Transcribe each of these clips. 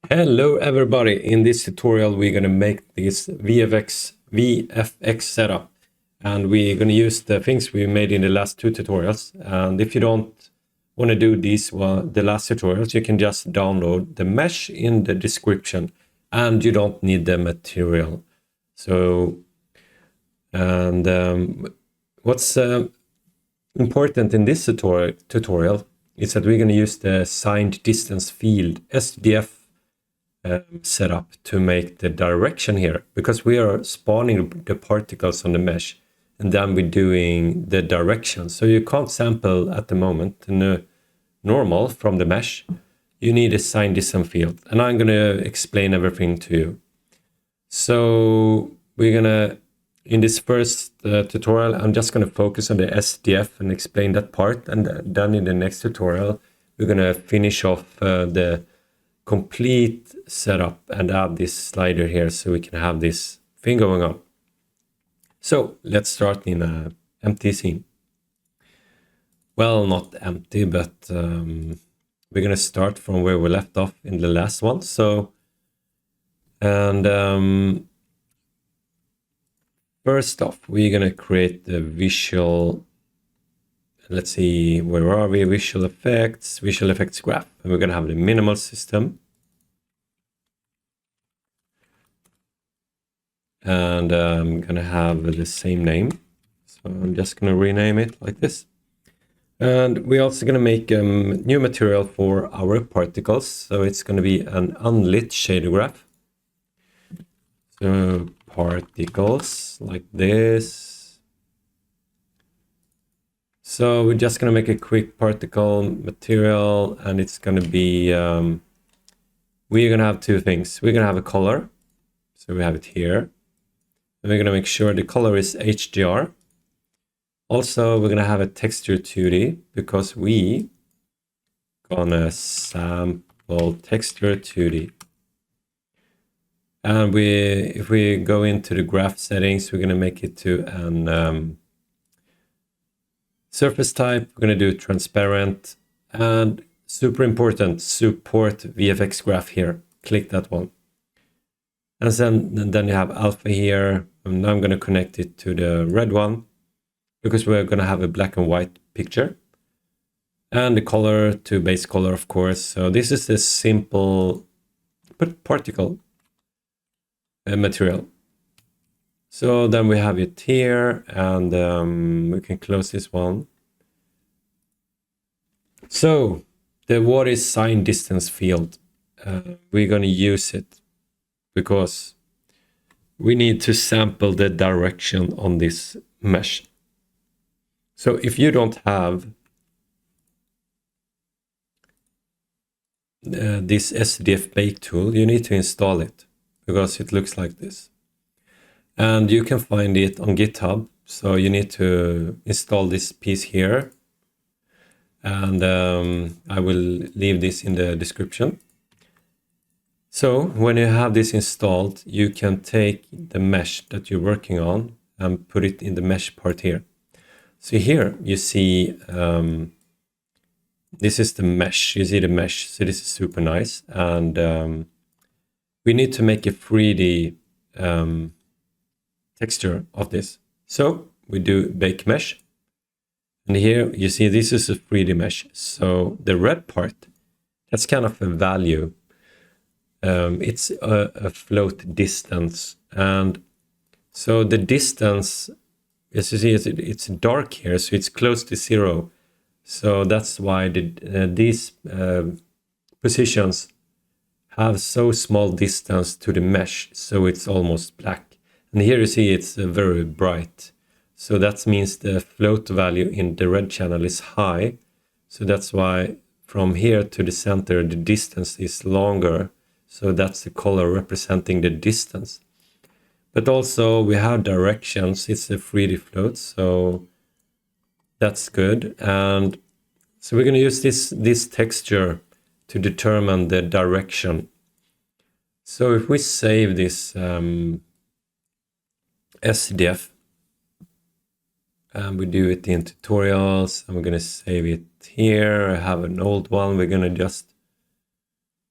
Hello everybody, in this tutorial we're going to make this VFX setup, and we're going to use the things we made in the last two tutorials. And if you don't want to do these, the last tutorials, you can just download the mesh in the description, and you don't need the material. So, what's important in this tutorial is that we're going to use the signed distance field SDF setup to make the direction here, because we are spawning the particles on the mesh and then we're doing the direction. So you can't sample at the moment normal from the mesh. You need a signed distance field, and I'm going to explain everything to you. So we're going to, in this first tutorial, I'm just going to focus on the SDF and explain that part, and then in the next tutorial we're going to finish off the complete setup and add this slider here so we can have this thing going on. So let's start in an empty scene. Well, not empty, but we're going to start from where we left off in the last one. So, and first off, we're going to create the visual. Let's see, where are we? Visual effects graph. And we're going to have the minimal system. And I'm going to have the same name. So I'm just going to rename it like this. And we're also going to make a new material for our particles. So it's going to be an unlit shader graph. So particles like this. So we're just going to make a quick particle material, and it's going to be, we're going to have two things. We're going to have a color. So we have it here. And we're going to make sure the color is HDR. Also, we're going to have a texture 2D, because we gonna sample texture 2D. And if we go into the graph settings, we're going to make it to an surface type. We're going to do transparent, and super important, support VFX graph here. Click that one. And then you have alpha here, and I'm going to connect it to the red one, because we're going to have a black and white picture. And the color to base color, of course. So this is the simple particle material. So then we have it here, and we can close this one. So what is signed distance field? We're going to use it because we need to sample the direction on this mesh. So if you don't have this SDF bake tool, you need to install it, because it looks like this. And you can find it on GitHub. So you need to install this piece here. And I will leave this in the description. So when you have this installed, you can take the mesh that you're working on and put it in the mesh part here. So here you see, this is the mesh. You see the mesh. So this is super nice. And we need to make a 3D texture of this. So we do bake mesh. And here you see this is a 3D mesh. So the red part, that's kind of a value. It's a float distance. And so the distance, as you see, it's dark here, so it's close to 0. So that's why these positions have so small distance to the mesh, so it's almost black. And here you see it's very bright. So that means the float value in the red channel is high. So that's why from here to the center, the distance is longer. So that's the color representing the distance. But also we have directions. It's a 3D float, so that's good. And so we're going to use this texture to determine the direction. So if we save this SDF, and we do it in tutorials, and we're going to save it here. I have an old one. We're going to just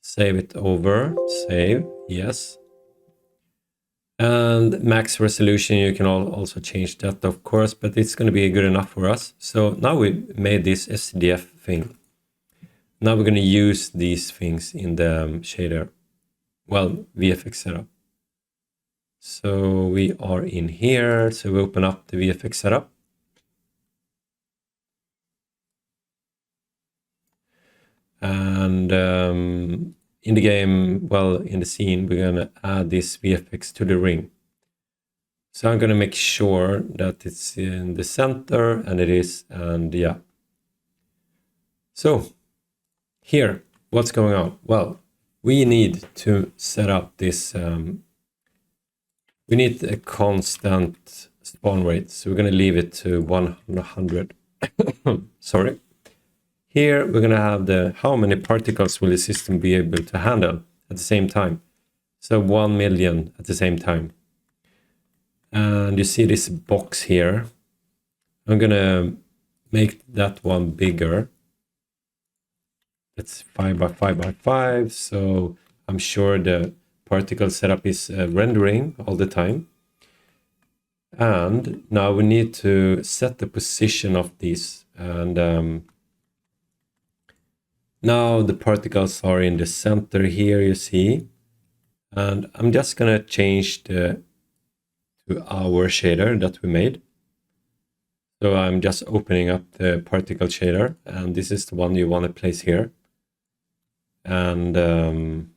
Save it over, save, yes. And max resolution, you can also change that, of course, but it's going to be good enough for us. So now we made this SDF thing. Now we're going to use these things in the shader, well, VFX setup. So we are in here, so we open up the VFX setup. And in the game, well, in the scene, we're going to add this VFX to the ring. So I'm going to make sure that it's in the center, and it is, and yeah. So here, what's going on? Well, we need to set up this, we need a constant spawn rate. So we're going to leave it to 100. Sorry. Here we're going to have the how many particles will the system be able to handle at the same time. So 1 million at the same time. And you see this box here. I'm going to make that one bigger. That's 5 by 5 by 5. So I'm sure the particle setup is rendering all the time. And now we need to set the position of these. And now the particles are in the center here, you see. And I'm just going to change to our shader that we made. So I'm just opening up the particle shader, and this is the one you want to place here. And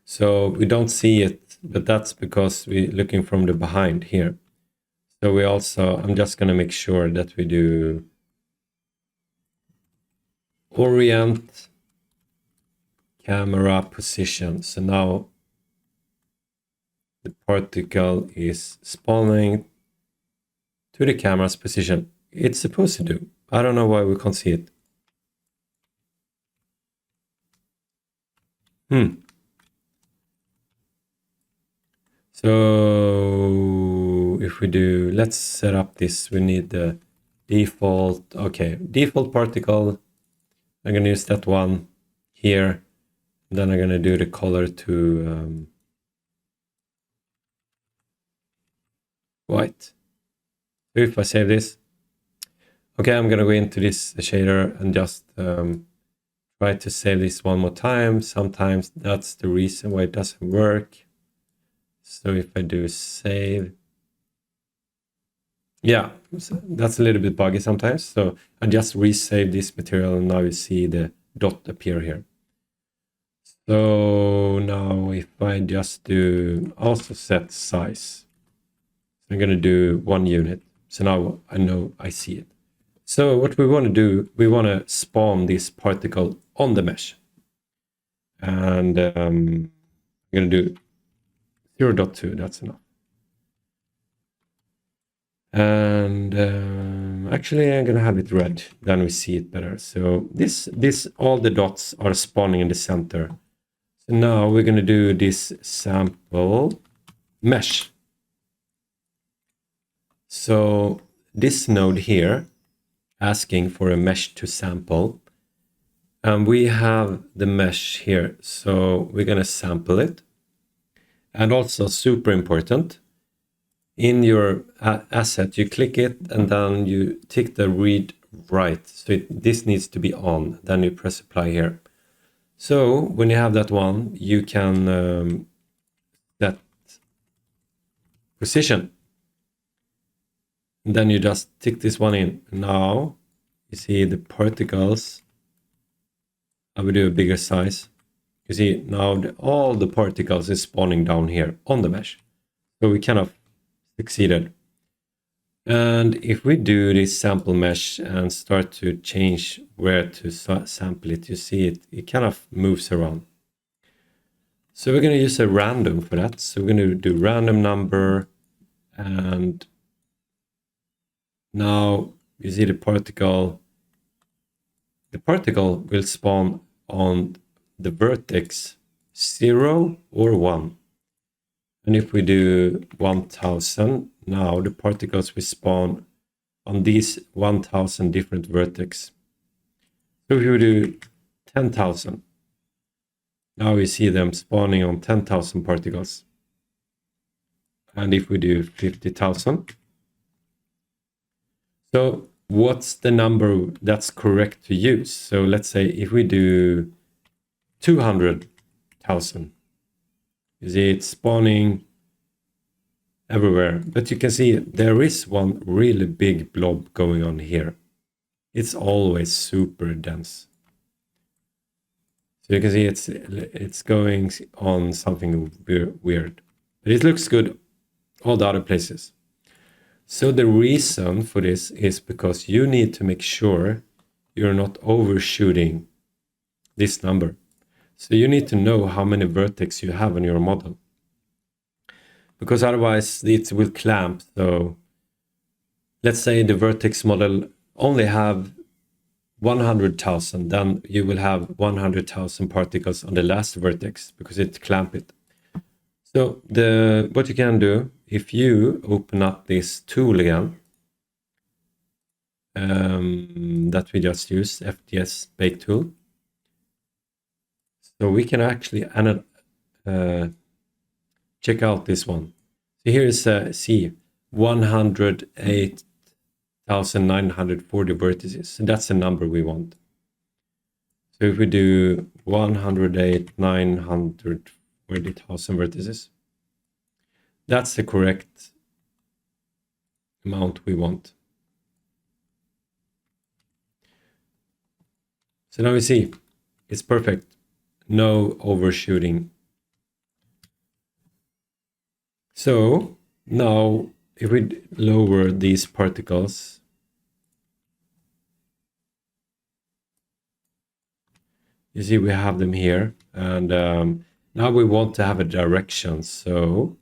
so we don't see it, but that's because we're looking from the behind here. So we also, I'm just going to make sure that we do orient camera position. So now the particle is spawning to the camera's position. It's supposed to do. I don't know why we can't see it. So if we do, let's set up this. We need the default. Okay, default particle. I'm going to use that one here. Then I'm going to do the color to white. So if I save this, okay, I'm going to go into this shader and just try to save this one more time. Sometimes that's the reason why it doesn't work. So if I do save, yeah, so that's a little bit buggy sometimes. So I just resave this material, and now you see the dot appear here. So now if I just do also set size, so I'm going to do 1 unit. So now I know I see it. So what we want to do, we want to spawn this particle on the mesh. And I'm going to do 0.2, that's enough. And actually I'm going to have it red, then we see it better. So this all the dots are spawning in the center. So now we're going to do this sample mesh. So this node here asking for a mesh to sample, and we have the mesh here. So we're going to sample it. And also super important, in your asset, you click it and then you tick the read write. So this needs to be on. Then you press apply here. So when you have that one, you can set position. And then you just tick this one in. Now you see the particles. I will do a bigger size. You see now all the particles is spawning down here on the mesh. So we kind of succeeded. And if we do this sample mesh and start to change where to sample it, you see it kind of moves around. So we're going to use a random for that. So we're going to do random number, and now you see the particle will spawn on the vertex 0 or 1. And if we do 1000, now the particles will spawn on these 1000 different vertex. So if we do 10,000. Now we see them spawning on 10,000 particles. And if we do 50,000, so what's the number that's correct to use? So let's say if we do 200,000, you see it's spawning everywhere. But you can see there is one really big blob going on here. It's always super dense. So you can see it's going on something weird. But it looks good all the other places. So the reason for this is because you need to make sure you're not overshooting this number. So you need to know how many vertex you have in your model, because otherwise it will clamp. So let's say the vertex model only have 100,000, then you will have 100,000 particles on the last vertex because it clamp it. So what you can do, if you open up this tool again, that we just used, FDS bake tool, so we can actually check out this one. So here is C, 108,940 vertices, and that's the number we want. So if we do 108,940,000 vertices, that's the correct amount we want. So now we see it's perfect. No overshooting. So now if we lower these particles, you see we have them here, and now we want to have a direction. So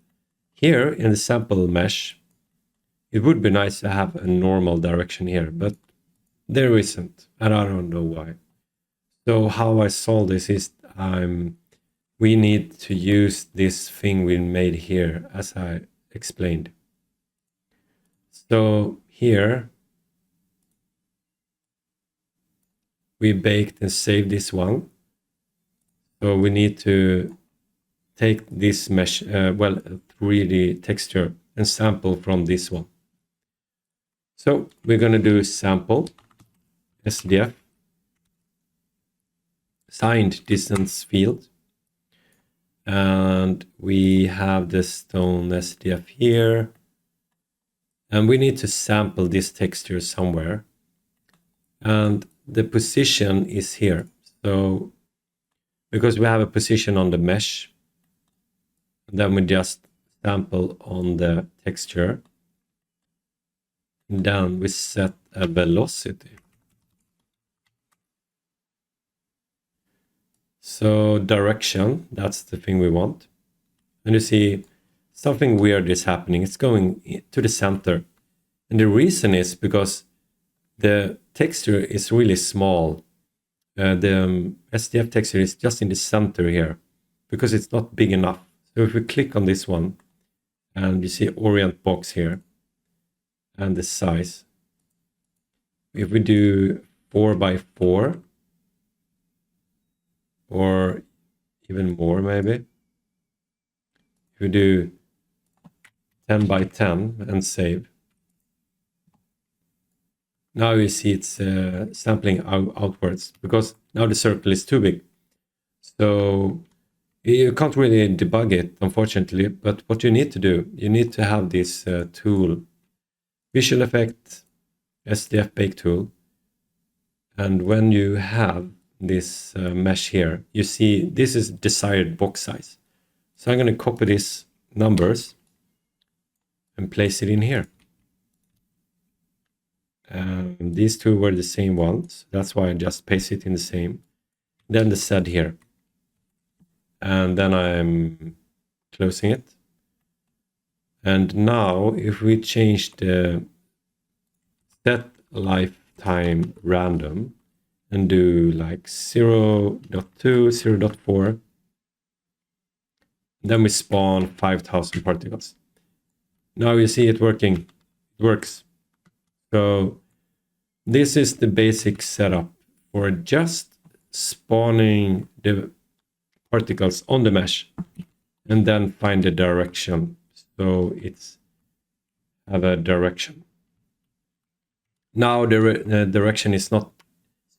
here in the sample mesh, it would be nice to have a normal direction here, but there isn't, and I don't know why. So how I solve this is we need to use this thing we made here, as I explained. So here we baked and saved this one. So we need to take this mesh, 3D texture, and sample from this one. So we're going to do sample SDF signed distance field, and we have the stone SDF here, and we need to sample this texture somewhere, and the position is here. So because we have a position on the mesh, then we just sample on the texture, and then we set a velocity. So direction, that's the thing we want. And you see something weird is happening. It's going to the center. And the reason is because the texture is really small. The SDF texture is just in the center here because it's not big enough. So if we click on this one, and you see orient box here and the size, if we do 4x4 or even more, maybe if we do 10x10 and save, now you see it's sampling outwards because now the circle is too big. So you can't really debug it, unfortunately, but what you need to do, you need to have this tool, Visual Effect SDF Bake tool, and when you have this mesh here, you see this is desired box size. So I'm going to copy these numbers and place it in here. These two were the same ones, that's why I just paste it in the same. Then the Z here. And then I'm closing it. And now if we change the set lifetime random and do like 0.2, 0.4, then we spawn 5,000 particles. Now you see it working. It works. So this is the basic setup for just spawning the particles on the mesh and then find the direction. So it's have a direction. Now the direction is not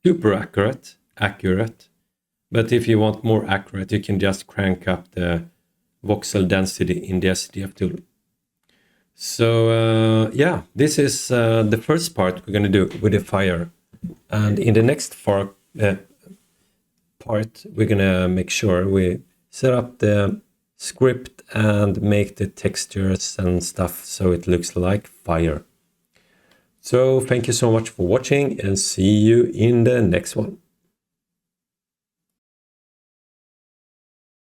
super accurate, but if you want more accurate, you can just crank up the voxel density in the SDF tool. So yeah, this is the first part we're going to do with the fire. And in the next part, we're going to make sure we set up the script and make the textures and stuff so it looks like fire. So thank you so much for watching and see you in the next one.